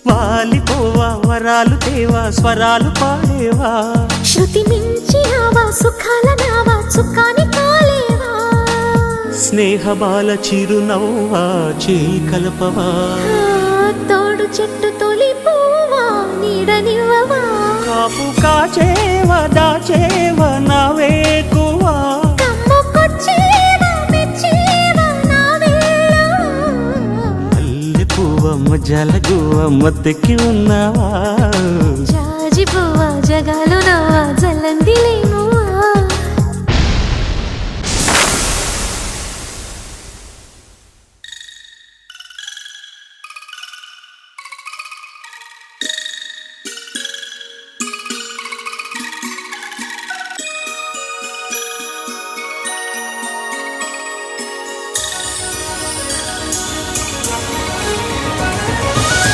వాలిపోవా వరాలు తేవా స్వరాలు పాడేవా శృతి మించినావా సుఖాల నావా చుక్కాని కాలేవా స్నేహబాల చిరునవ్వా చేయి కలపవా తోడు చెట్టు తొలి పువ్వా నీడనివ్వవా కాపు కాచేవా దాచేవా నా వేకువా కమ్ముకొచ్చేవా మెచ్చేవా నా వేళవా మల్లె పువ్వమ్మ జలగువమ్మ తెక్కి ఉన్నావా జాజి పువ్వా